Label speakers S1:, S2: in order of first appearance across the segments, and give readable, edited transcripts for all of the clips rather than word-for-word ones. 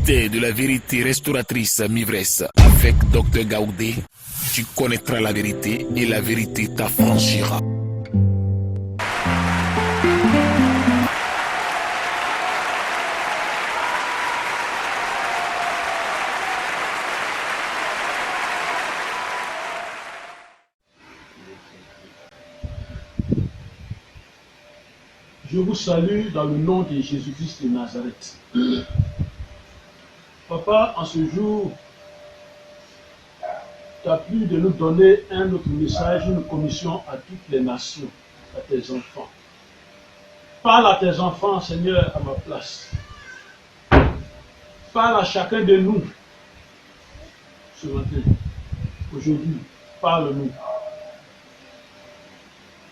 S1: thé de la vérité restauratrice Mivresse avec Dr Gaoudé. Tu connaîtras la vérité et la vérité t'affranchira.
S2: Je vous salue dans le nom de Jésus-Christ de Nazareth. Papa, en ce jour, tu as plu de nous donner un autre message, une commission à toutes les nations, à tes enfants. Parle à tes enfants, Seigneur, à ma place. Parle à chacun de nous ce matin, aujourd'hui. Parle-nous.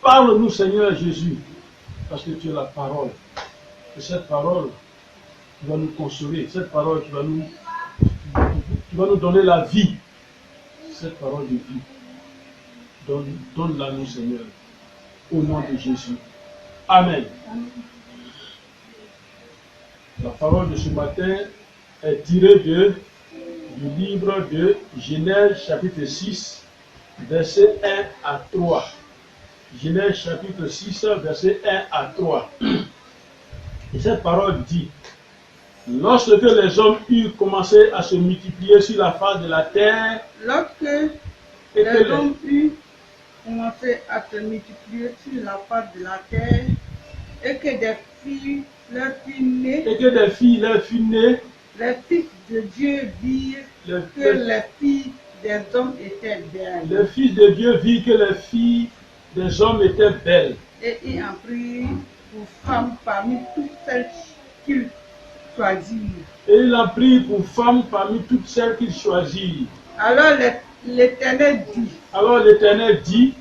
S2: Parle-nous, Seigneur Jésus, parce que tu es la parole. Et cette parole qui va nous consoler, cette parole qui va nous donner la vie. Cette parole de vie. Donne-la nous, Seigneur, au nom de Jésus. Amen. La parole de ce matin est tirée du livre de Genèse chapitre 6, versets 1 à 3. Genèse chapitre 6, versets 1 à 3. Et cette parole dit: lorsque les hommes eurent commencé à se multiplier sur la face de la terre,
S3: lorsque les hommes eurent commencé à se multiplier sur la face de la terre, et que des filles leur furent nées, les fils de Dieu virent que les filles des hommes étaient belles.
S2: Les fils de Dieu virent que les filles des hommes étaient belles.
S3: Et ils en prirent pour femmes parmi toutes celles qu'ils choisirent.
S2: Et il en prit pour femmes parmi toutes celles qu'ils choisirent.
S3: Alors l'Éternel dit,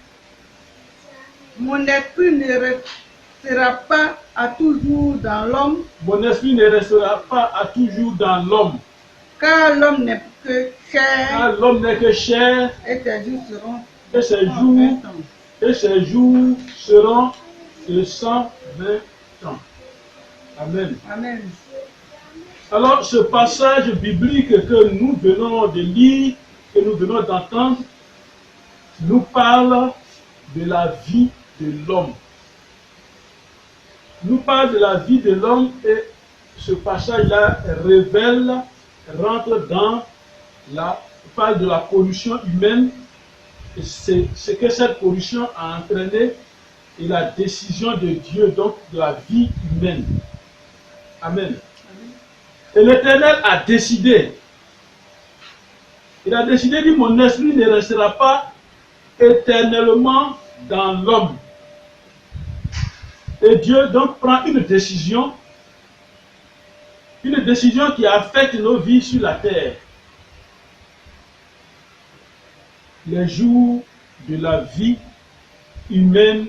S3: mon esprit ne restera pas à toujours dans l'homme.
S2: Mon esprit ne restera pas à toujours dans l'homme.
S3: Car l'homme n'est que chair.
S2: Car l'homme n'est que chair.
S3: Et ses jours seront
S2: ses jours seront de 120 ans. Amen.
S3: Amen.
S2: Alors, ce passage biblique que nous venons de lire, que nous venons d'entendre, nous parle de la vie de l'homme. Nous parle de la vie de l'homme et ce passage-là rentre dans parle de la pollution humaine, et c'est ce que cette pollution a entraîné et la décision de Dieu, donc de la vie humaine. Amen. Et l'Éternel a décidé. Il a décidé, dit, mon esprit ne restera pas éternellement dans l'homme. Et Dieu donc prend une décision qui affecte nos vies sur la terre. Les jours de la vie humaine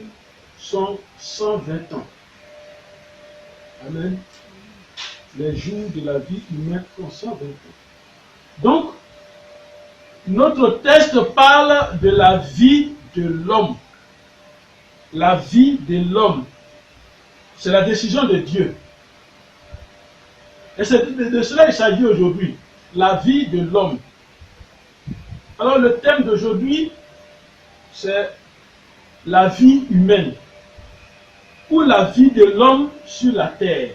S2: sont 120 ans. Amen. Les jours de la vie humaine sont 120 ans. Donc, notre texte parle de la vie de l'homme. La vie de l'homme. C'est la décision de Dieu. Et c'est de cela qu'il s'agit aujourd'hui. La vie de l'homme. Alors le thème d'aujourd'hui, c'est la vie humaine. Ou la vie de l'homme sur la terre.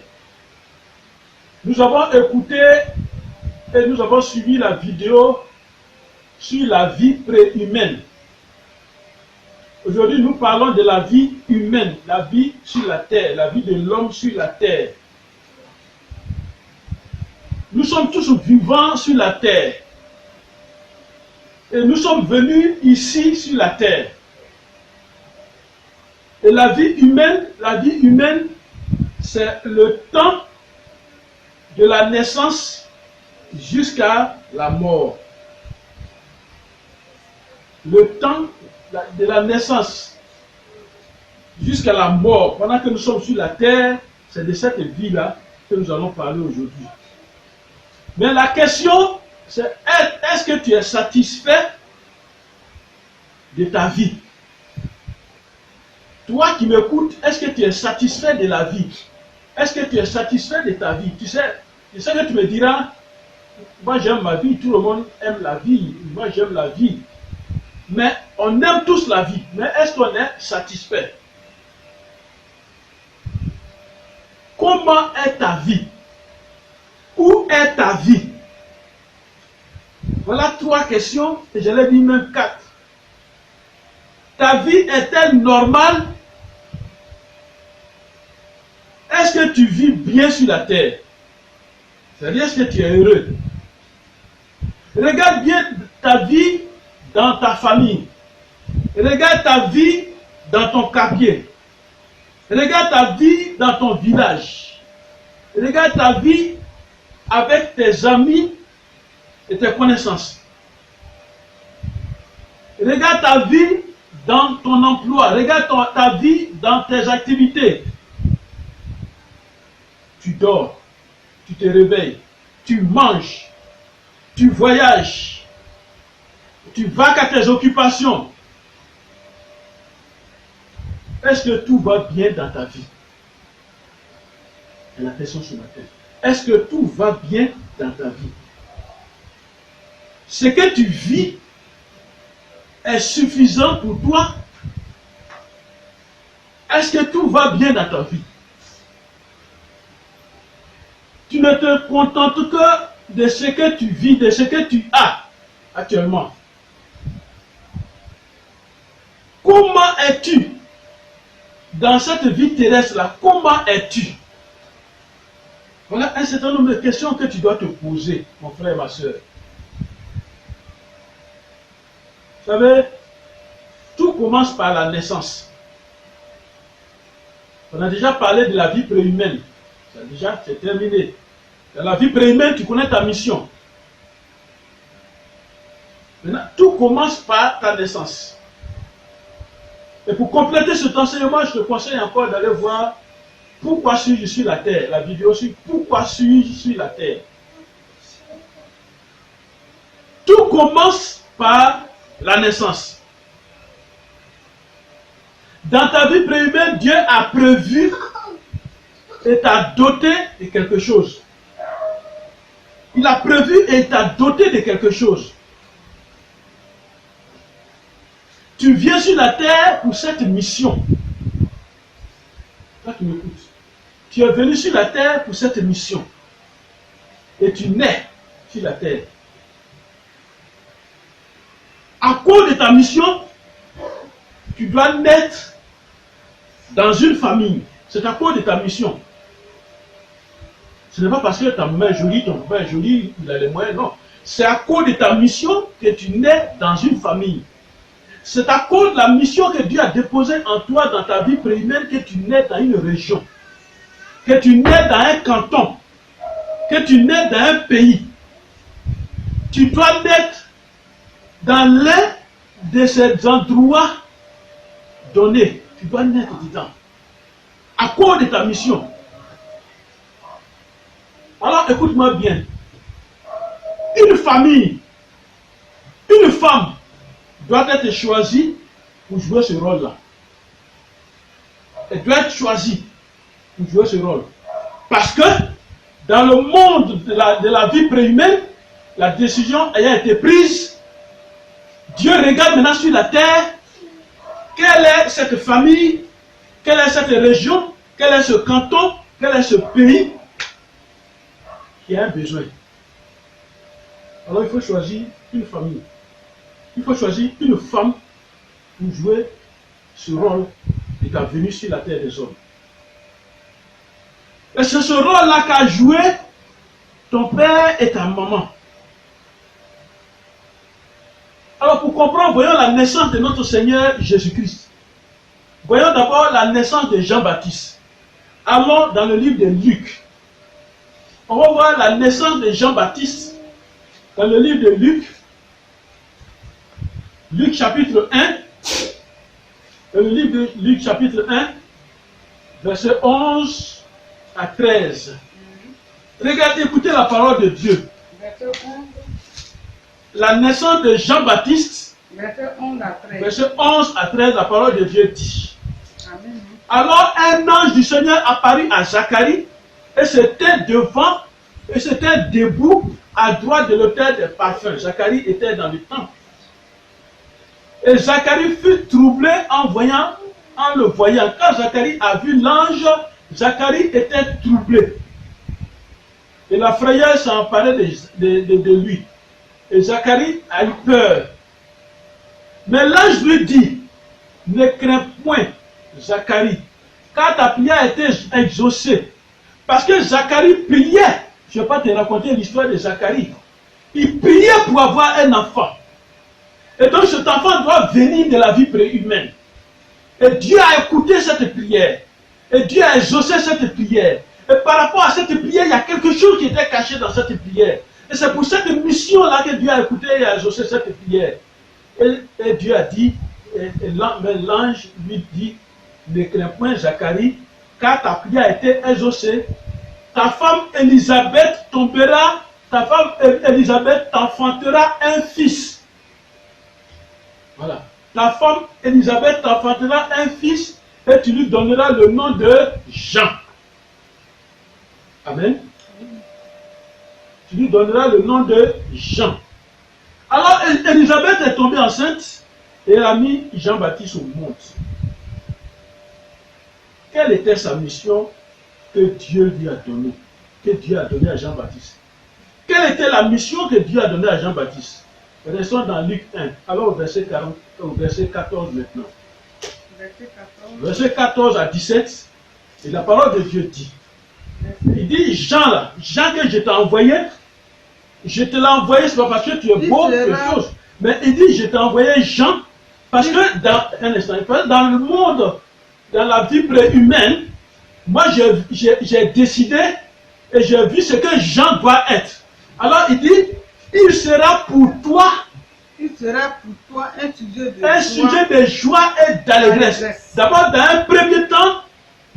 S2: Nous avons écouté et nous avons suivi la vidéo sur la vie préhumaine. Aujourd'hui, nous parlons de la vie humaine, la vie sur la terre, la vie de l'homme sur la terre. Nous sommes tous vivants sur la terre. Et nous sommes venus ici sur la terre. Et la vie humaine, c'est le temps de la naissance jusqu'à la mort. Le temps de la naissance jusqu'à la mort, pendant que nous sommes sur la terre, c'est de cette vie-là que nous allons parler aujourd'hui. Mais la question, c'est est-ce que tu es satisfait de ta vie? Toi qui m'écoutes, est-ce que tu es satisfait de la vie? Est-ce que tu es satisfait de ta vie? Tu sais que tu me diras, Moi j'aime ma vie, tout le monde aime la vie. Moi j'aime la vie. Mais on aime tous la vie. Mais est-ce qu'on est satisfait? Comment est ta vie? Où est ta vie? Voilà 3 questions, et je l'ai dit même 4. Ta vie est-elle normale? Est-ce que tu vis bien sur la terre? C'est-à-dire, est-ce que tu es heureux? Regarde bien ta vie dans ta famille. Regarde ta vie dans ton quartier. Regarde ta vie dans ton village. Regarde ta vie avec tes amis et tes connaissances. Regarde ta vie dans ton emploi. Regarde ta vie dans tes activités. Tu dors, tu te réveilles, tu manges, tu voyages, tu vas à tes occupations. Est-ce que tout va bien dans ta vie? Et la question sur ma tête. Est-ce que tout va bien dans ta vie? Ce que tu vis est suffisant pour toi? Est-ce que tout va bien dans ta vie? Tu ne te contentes que de ce que tu vis, de ce que tu as actuellement. Comment es-tu dans cette vie terrestre-là? Comment es-tu? Voilà un certain nombre de questions que tu dois te poser, mon frère et ma soeur. Vous savez, tout commence par la naissance. On a déjà parlé de la vie préhumaine. C'est terminé. Dans la vie préhumaine, tu connais ta mission. Maintenant, tout commence par ta naissance. Et pour compléter cet enseignement, je te conseille encore d'aller voir pourquoi suis-je sur la terre. La vidéo sur pourquoi suis-je sur la terre. Tout commence par la naissance. Dans ta vie préhumaine, Dieu a prévu et t'a doté de quelque chose. Il a prévu et t'a doté de quelque chose. Tu viens sur la terre pour cette mission. Toi qui m'écoutes. Tu es venu sur la terre pour cette mission. Et tu nais sur la terre. À cause de ta mission, tu dois naître dans une famille. C'est à cause de ta mission. Ce n'est pas parce que ta main est jolie, ton papa est joli, il a les moyens, non. C'est à cause de ta mission que tu nais dans une famille. C'est à cause de la mission que Dieu a déposée en toi dans ta vie préhumaine que tu nais dans une région, que tu nais dans un canton, que tu nais dans un pays. Tu dois naître dans l'un de ces endroits donnés. Tu dois naître dedans. À cause de ta mission. Alors écoute-moi bien. Une famille, une femme doit être choisie pour jouer ce rôle-là. Elle doit être choisie pour jouer ce rôle. Parce que dans le monde de la vie préhumaine, la décision ayant été prise, Dieu regarde maintenant sur la terre, quelle est cette famille, quelle est cette région, quel est ce canton, quel est ce pays qui a un besoin. Alors il faut choisir une famille. Il faut choisir une femme pour jouer ce rôle de ta venue sur la terre des hommes. Et c'est ce rôle-là qu'a joué ton père et ta maman. Alors pour comprendre, voyons la naissance de notre Seigneur Jésus-Christ. Voyons d'abord la naissance de Jean-Baptiste. Allons dans le livre de Luc. On va voir la naissance de Jean-Baptiste dans le livre de Luc. Luc chapitre 1. Le livre de Luc chapitre 1, verset 11 à 13. Regardez, écoutez la parole de Dieu. La naissance de Jean-Baptiste, verset 11 à 13, la parole de Dieu dit. Amen. Alors un ange du Seigneur apparut à Zacharie et c'était devant, et c'était debout à droite de l'autel des parfums. Zacharie était dans le temple. Et Zacharie fut troublé en le voyant. Quand Zacharie a vu l'ange, Zacharie était troublé. Et la frayeur s'est emparée de lui. Et Zacharie a eu peur. Mais l'ange lui dit, ne crains point, Zacharie, car ta prière a été exaucée. Parce que Zacharie priait. Je ne vais pas te raconter l'histoire de Zacharie. Il priait pour avoir un enfant. Et donc cet enfant doit venir de la vie préhumaine. Et Dieu a écouté cette prière. Et Dieu a exaucé cette prière. Et par rapport à cette prière, il y a quelque chose qui était caché dans cette prière. Et c'est pour cette mission-là que Dieu a écouté et a exaucé cette prière. Et Dieu a dit, mais l'ange lui dit, ne crains point Zacharie, car ta prière a été exaucée. Ta femme Élisabeth t'enfantera un fils. Voilà. Ta femme Élisabeth t'enfantera un fils et tu lui donneras le nom de Jean. Amen. Tu lui donneras le nom de Jean. Alors Élisabeth est tombée enceinte et elle a mis Jean-Baptiste au monde. Quelle était sa mission que Dieu lui a donnée, que Dieu a donnée à Jean-Baptiste? Quelle était la mission que Dieu a donnée à Jean-Baptiste? Restons dans Luc 1. Alors au verset 14 maintenant. Verset 14 à 17. Et la parole de Dieu dit. Il dit, Jean que je t'ai envoyé, je te l'ai envoyé, c'est pas parce que tu es beau quelque chose. Mais il dit, je t'ai envoyé Jean, parce que dans le monde, dans la vie préhumaine, moi j'ai décidé et j'ai vu ce que Jean doit être. Alors il dit, il sera pour toi un sujet de joie et d'allégresse. D'abord, dans un premier temps,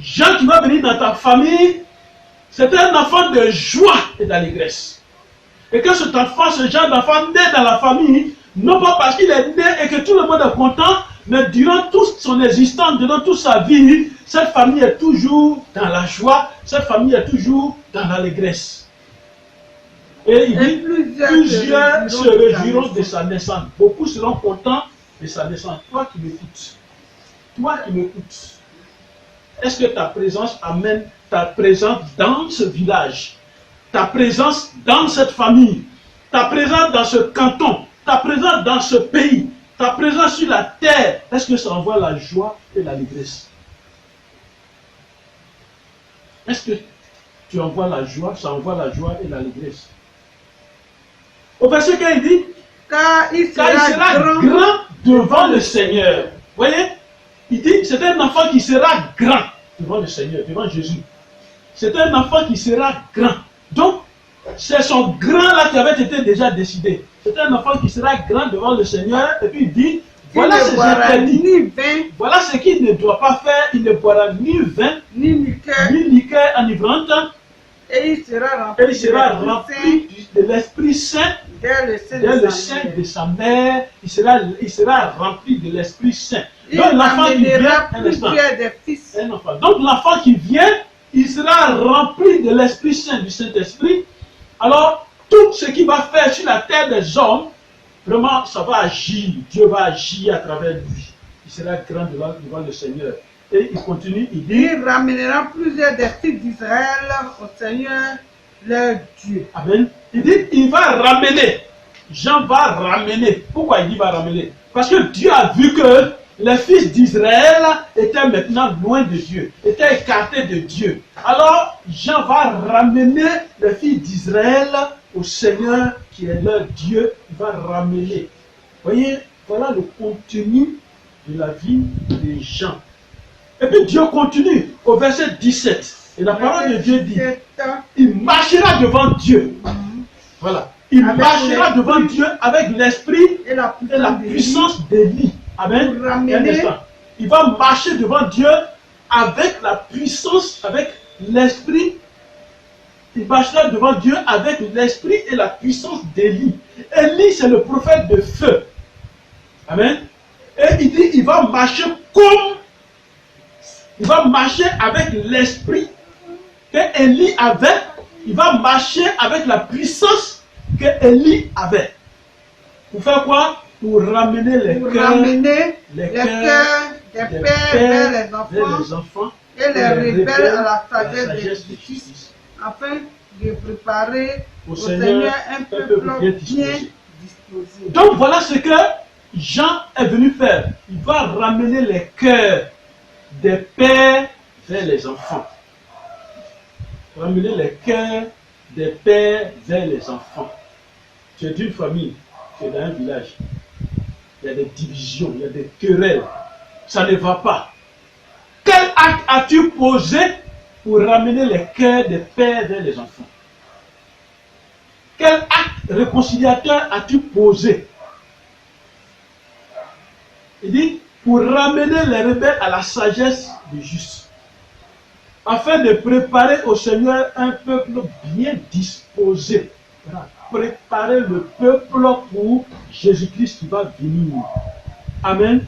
S2: Jean qui va venir dans ta famille, c'est un enfant de joie et d'allégresse. Et que cet enfant, ce genre d'enfant naît dans la famille, non pas parce qu'il est né et que tout le monde est content, mais durant toute son existence, durant toute sa vie, cette famille est toujours dans la joie, cette famille est toujours dans l'allégresse. Et il dit, plusieurs se réjouiront de sa naissance. Beaucoup seront contents de sa naissance. Toi qui m'écoutes, est-ce que ta présence amène ta présence dans ce village, ta présence dans cette famille, ta présence dans ce canton, ta présence dans ce pays, ta présence sur la terre, est-ce que ça envoie la joie et l'allégresse? Est-ce que tu envoies la joie, ça envoie la joie et l'allégresse? Au verset 15, il dit, car il sera grand devant le Seigneur. Vous voyez? Il dit, c'est un enfant qui sera grand devant le Seigneur, devant Jésus. C'est un enfant qui sera grand. Donc, c'est son grand là qui avait été déjà décidé. C'est un enfant qui sera grand devant le Seigneur. Et puis il dit, voilà ses interdits. Voilà ce qu'il ne doit pas faire. Il ne boira ni vin, ni liqueur enivrante.
S3: Et il sera
S2: rempli de l'Esprit Saint. Dès le sein de sa mère, il sera rempli de l'Esprit Saint. Donc l'enfant qui vient, donc l'enfant qui vient, il sera rempli de l'Esprit Saint, du Saint-Esprit. Alors, tout ce qu'il va faire sur la terre des hommes, vraiment, ça va agir. Dieu va agir à travers lui. Il sera grand devant le Seigneur. Et il continue, il dit,
S3: il ramènera plusieurs des fils d'Israël au Seigneur, leur Dieu.
S2: Amen. Il dit, il va ramener. Jean va ramener. Pourquoi il dit va ramener? Parce que Dieu a vu que les fils d'Israël étaient maintenant loin de Dieu, étaient écartés de Dieu. Alors, Jean va ramener les fils d'Israël au Seigneur qui est leur Dieu. Il va ramener. Voyez, voilà le contenu de la vie de Jean. Et puis Dieu continue au verset 17. Et la parole de Dieu dit, il marchera devant Dieu. Voilà. Il marchera devant Dieu avec l'esprit et la puissance d'Élie. Amen. Il va marcher devant Dieu avec la puissance, avec l'esprit. Il marchera devant Dieu avec l'esprit et la puissance d'Élie. Élie, c'est le prophète de feu. Amen. Et il dit, il va marcher avec l'esprit que Élie avait. Il va marcher avec la puissance que Élie avait. Pour faire quoi? Pour ramener les cœurs des pères vers les enfants
S3: et les rebelles à la sagesse de justice, afin de préparer au Seigneur un peuple bien disposé.
S2: Donc voilà ce que Jean est venu faire. Il va ramener les cœurs des pères vers les enfants. Ramener les cœurs des pères vers les enfants. Tu es d'une famille, tu es dans un village. Il y a des divisions, il y a des querelles. Ça ne va pas. Quel acte as-tu posé pour ramener les cœurs des pères vers les enfants? Quel acte réconciliateur as-tu posé? Il dit, pour ramener les rebelles à la sagesse du juste, afin de préparer au Seigneur un peuple bien disposé. Préparer le peuple pour Jésus-Christ qui va venir. Amen.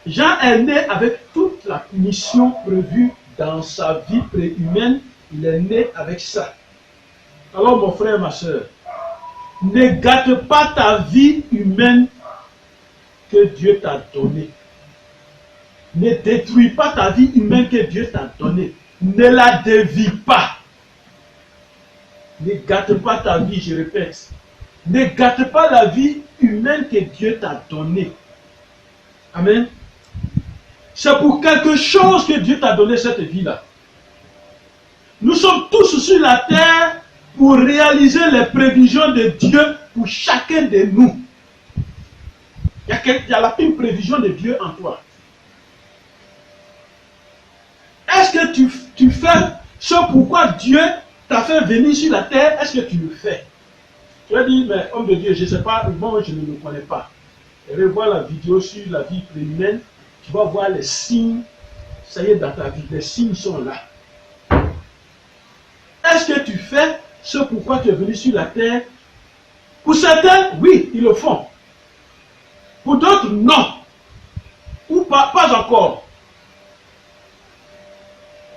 S2: Jean est né avec toute la mission prévue dans sa vie préhumaine. Il est né avec ça. Alors mon frère, ma soeur, ne gâte pas ta vie humaine que Dieu t'a donnée. Ne détruis pas ta vie humaine que Dieu t'a donnée. Ne la dévie pas. Ne gâte pas ta vie, je répète. Ne gâte pas la vie humaine que Dieu t'a donnée. Amen. C'est pour quelque chose que Dieu t'a donné cette vie-là. Nous sommes tous sur la terre pour réaliser les prévisions de Dieu pour chacun de nous. Il y a une prévision de Dieu en toi. Est-ce que tu fais ce pourquoi Dieu t'a fait venir sur la terre? Est-ce que tu le fais? Tu vas dire, mais homme de Dieu, je ne sais pas, moi je ne le connais pas. Revois la vidéo sur la vie préhumaine, tu vas voir les signes, ça y est dans ta vie, les signes sont là. Est-ce que tu fais ce pourquoi tu es venu sur la terre? Pour certains, oui, ils le font. Pour d'autres, non. Ou pas encore.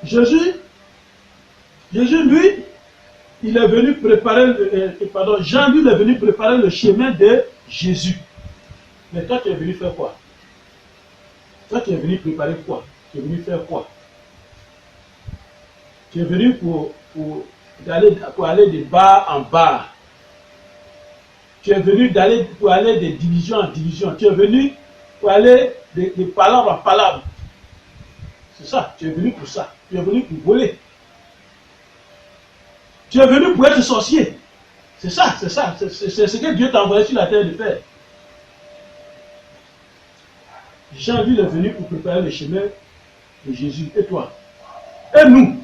S2: Jésus, lui, il est venu préparer, Jean, lui, il est venu préparer le chemin de Jésus. Mais toi, tu es venu faire quoi? Toi, tu es venu préparer quoi? Tu es venu faire quoi? Tu es venu pour aller de bar en bar. Tu es venu pour aller de division en division. Tu es venu pour aller de palabre en palabre. C'est ça, tu es venu pour ça. Tu es venu pour voler. Tu es venu pour être sorcier. C'est ça, c'est ça. C'est ce que Dieu t'a envoyé sur la terre de faire. Jean, lui, est venu pour préparer le chemin de Jésus. Et toi? Et nous?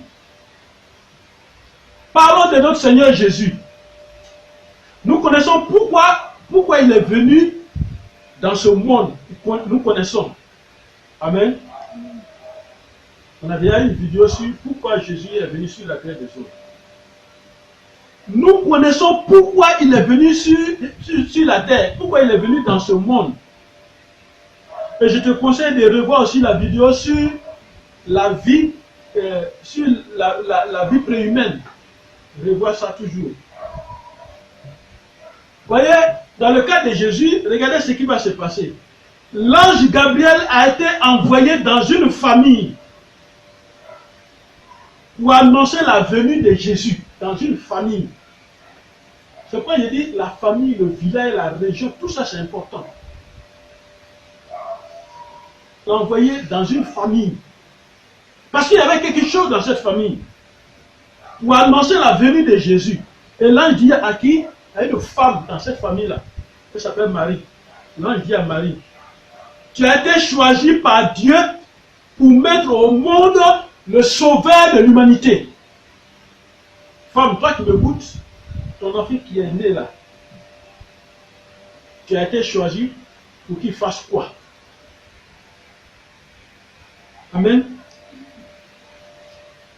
S2: Parlons de notre Seigneur Jésus. Nous connaissons pourquoi il est venu dans ce monde. Nous connaissons. Amen. On a déjà une vidéo sur pourquoi Jésus est venu sur la terre des hommes. Nous connaissons pourquoi il est venu sur la terre, pourquoi il est venu dans ce monde. Et je te conseille de revoir aussi la vidéo sur la vie, la vie préhumaine. Revois ça toujours. Voyez, dans le cas de Jésus, regardez ce qui va se passer. L'ange Gabriel a été envoyé dans une famille pour annoncer la venue de Jésus dans une famille. C'est pourquoi je dis la famille, le village, la région, tout ça c'est important. L'envoyer dans une famille. Parce qu'il y avait quelque chose dans cette famille. Pour annoncer la venue de Jésus. Et l'ange dit à qui? À une femme dans cette famille-là. Elle s'appelle Marie. L'ange dit à Marie, tu as été choisi par Dieu pour mettre au monde le sauveur de l'humanité. Femme, toi qui me goûtes, ton enfant qui est né là, tu as été choisi pour qu'il fasse quoi? Amen.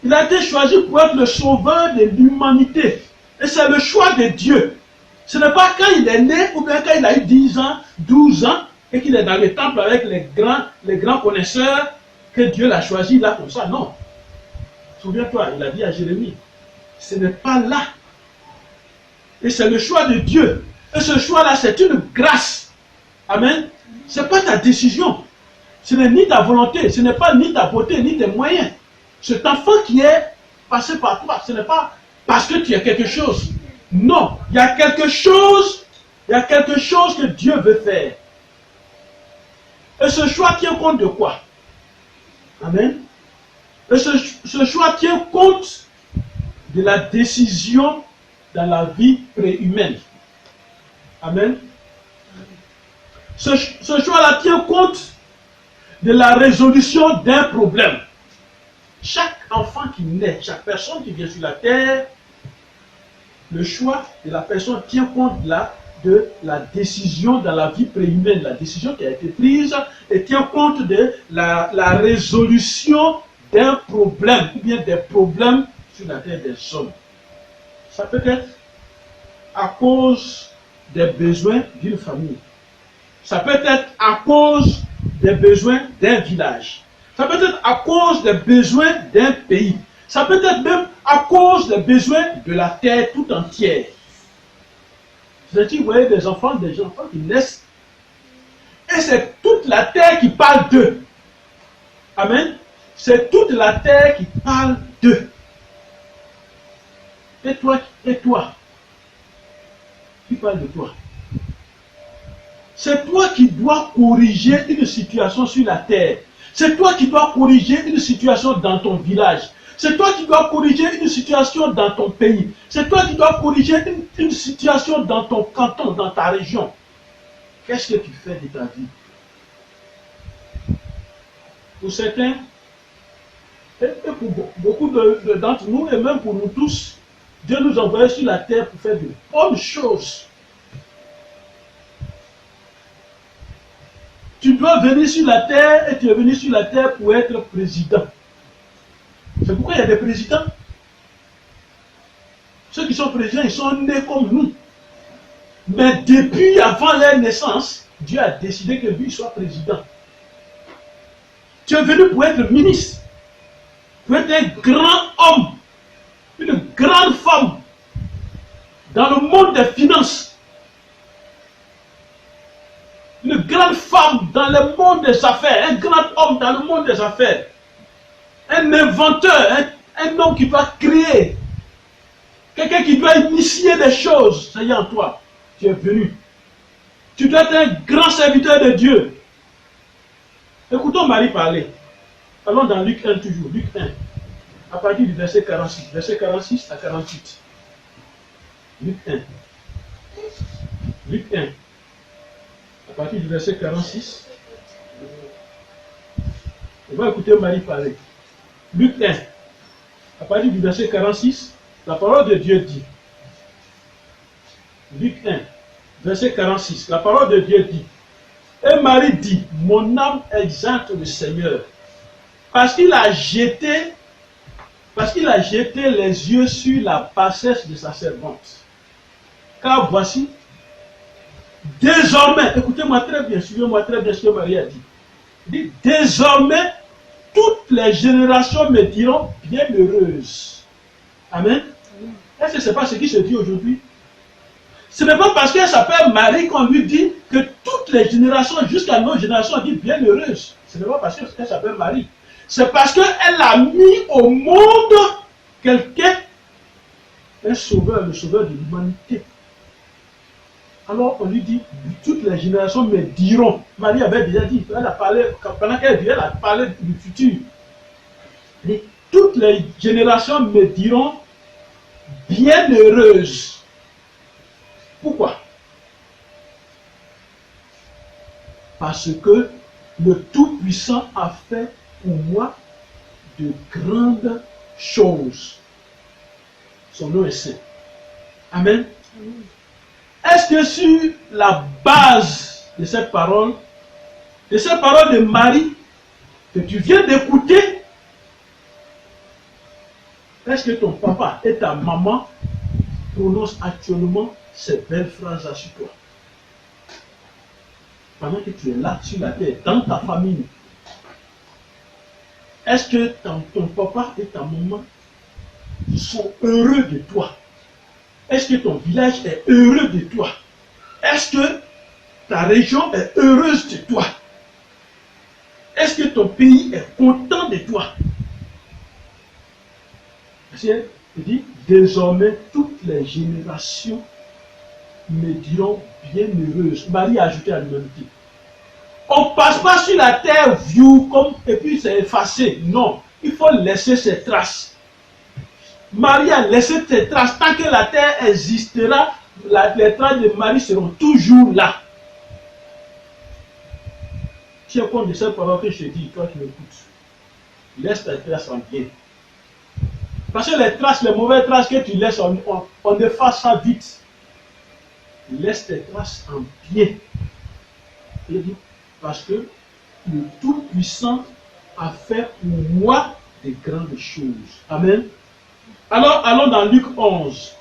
S2: Il a été choisi pour être le sauveur de l'humanité. Et c'est le choix de Dieu. Ce n'est pas quand il est né ou bien quand il a eu 10 ans, 12 ans et qu'il est dans le temple avec les grands connaisseurs que Dieu l'a choisi là comme ça. Non. Souviens-toi, il a dit à Jérémie, ce n'est pas là. Et c'est le choix de Dieu. Et ce choix-là, c'est une grâce. Amen. Ce n'est pas ta décision. Ce n'est ni ta volonté. Ce n'est pas ni ta beauté, ni tes moyens. Cet enfant qui est passé par toi, ce n'est pas parce que tu as quelque chose. Non, il y a quelque chose. Il y a quelque chose que Dieu veut faire. Et ce choix tient compte de quoi? Amen. Et ce choix tient compte de la décision dans la vie préhumaine. Amen. Ce choix-là tient compte de la résolution d'un problème. Chaque enfant qui naît, chaque personne qui vient sur la terre, le choix de la personne tient compte de la décision dans la vie préhumaine, la décision qui a été prise, et tient compte de la résolution d'un problème, ou bien des problèmes sur la terre des hommes. Ça peut être à cause des besoins d'une famille. Ça peut être à cause des besoins d'un village. Ça peut être à cause des besoins d'un pays. Ça peut être même à cause des besoins de la terre tout entière. C'est-à-dire, vous voyez des enfants qui naissent, et c'est toute la terre qui parle d'eux. Amen. C'est toute la terre qui parle d'eux. Et toi, qui parle de toi? C'est toi qui dois corriger une situation sur la terre. C'est toi qui dois corriger une situation dans ton village. C'est toi qui dois corriger une situation dans ton pays. C'est toi qui dois corriger une situation dans ton canton, dans ta région. Qu'est-ce que tu fais de ta vie? Pour certains, et pour beaucoup d'entre nous, et même pour nous tous, Dieu nous envoie sur la terre pour faire de bonnes choses. Tu dois venir sur la terre et tu es venu sur la terre pour être président. C'est pourquoi il y a des présidents. Ceux qui sont présidents, ils sont nés comme nous. Mais depuis avant leur naissance, Dieu a décidé que lui soit président. Tu es venu pour être ministre, pour être un grand homme, une grande femme dans le monde des finances. Une grande femme dans le monde des affaires, un grand homme dans le monde des affaires, un inventeur, un homme qui doit créer, quelqu'un qui doit initier des choses, ça y est en toi, tu es venu. Tu dois être un grand serviteur de Dieu. Écoutons Marie parler. Allons dans Luc 1 toujours, Luc 1, à partir du verset 46 à 48. Luc 1. Luc 1. À partir du verset 46, on va écouter Marie parler. Luc 1, à partir du verset 46, la parole de Dieu dit. Luc 1, verset 46, la parole de Dieu dit. Et Marie dit, mon âme exalte le Seigneur, parce qu'il a jeté les yeux sur la bassesse de sa servante. Car voici, désormais, écoutez-moi très bien, suivez-moi très bien ce que Marie a dit. Il dit, désormais, toutes les générations me diront bienheureuse. Amen. Est-ce que ce n'est pas ce qui se dit aujourd'hui? Ce n'est pas parce qu'elle s'appelle Marie qu'on lui dit que toutes les générations, jusqu'à nos générations, disent bienheureuse. Ce n'est pas parce qu'elle s'appelle Marie. C'est parce qu'elle a mis au monde quelqu'un, un sauveur, le sauveur de l'humanité. Alors on lui dit, toutes les générations me diront. Marie avait déjà dit, elle a parlé, pendant qu'elle vivait, elle a parlé du futur. Et toutes les générations me diront bienheureuse. Pourquoi? Parce que le Tout-Puissant a fait pour moi de grandes choses. Son nom est saint. Amen. Est-ce que sur la base de cette parole de Marie, que tu viens d'écouter, est-ce que ton papa et ta maman prononcent actuellement ces belles phrases sur toi? Pendant que tu es là sur la terre, dans ta famille, est-ce que ton papa et ta maman sont heureux de toi? Est-ce que ton village est heureux de toi? Est-ce que ta région est heureuse de toi? Est-ce que ton pays est content de toi? Il dit, désormais toutes les générations me diront bienheureuse. Marie a ajouté à l'humanité. On ne passe pas sur la terre view comme et puis c'est effacé. Non, il faut laisser ses traces. Marie a laissé ses traces. Tant que la terre existera, les traces de Marie seront toujours là. Tiens compte de cette parole que je te dis, toi qui m'écoutes. Laisse tes traces en bien. Parce que les traces, les mauvaises traces que tu laisses, on efface ça vite. Laisse tes traces en bien. Parce que le Tout-Puissant a fait pour moi de grandes choses. Amen. Alors, allons dans Luc 11.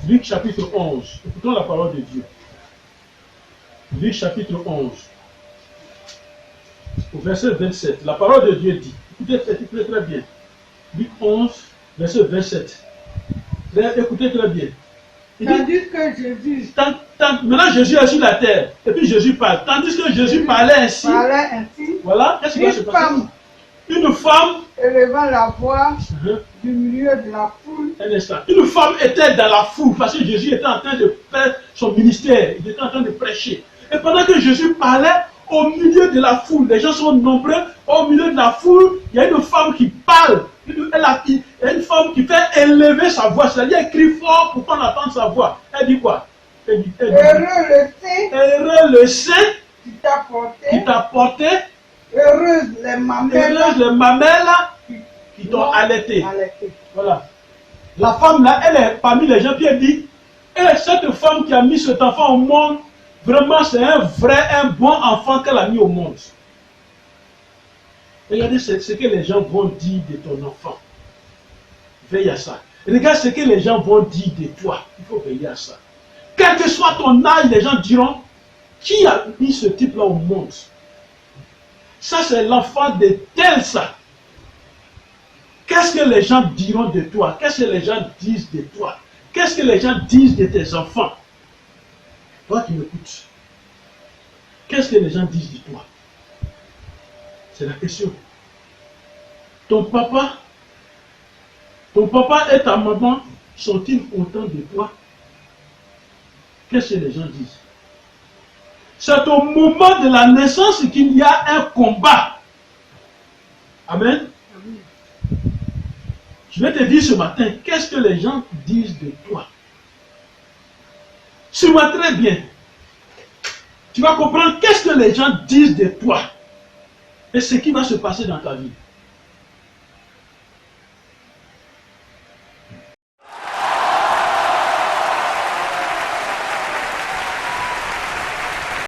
S2: Luc chapitre 11. Écoutons la parole de Dieu. Luc chapitre 11. Au verset 27. La parole de Dieu dit. Écoutez très bien. Luc 11, verset 27. Écoutez très bien.
S3: Tandis que Jésus
S2: maintenant Jésus est sur la terre. Et puis Jésus parle. Tandis que Jésus parlait ainsi. Voilà. Qu'est-ce qui va se passer? Une femme
S3: élevant la voix du milieu de la foule.
S2: Un instant. Une femme était dans la foule parce que Jésus était en train de faire son ministère. Il était en train de prêcher. Et pendant que Jésus parlait, au milieu de la foule, les gens sont nombreux. Au milieu de la foule, il y a une femme qui parle. Il y a une femme qui fait élever sa voix. C'est-à-dire, elle crie fort pour qu'on entende sa voix. Elle dit quoi? Elle dit, heureux le sein
S3: qui t'a porté.
S2: Heureuse les mamelles qui t'ont allaité. Voilà. La femme là, elle est parmi les gens qui dit, et cette femme qui a mis cet enfant au monde, vraiment c'est un bon enfant qu'elle a mis au monde. Regardez ce que les gens vont dire de ton enfant. Veille à ça. Regarde ce que les gens vont dire de toi. Il faut veiller à ça. Quel que soit ton âge, les gens diront, qui a mis ce type-là au monde? Ça, c'est l'enfant de tel ça. Qu'est-ce que les gens diront de toi? Qu'est-ce que les gens disent de toi? Qu'est-ce que les gens disent de tes enfants? Toi qui m'écoutes. Qu'est-ce que les gens disent de toi? C'est la question. Ton papa et ta maman sont-ils contents de toi? Qu'est-ce que les gens disent? C'est au moment de la naissance qu'il y a un combat. Amen. Je vais te dire ce matin, qu'est-ce que les gens disent de toi? Suis-moi très bien. Tu vas comprendre qu'est-ce que les gens disent de toi et ce qui va se passer dans ta vie.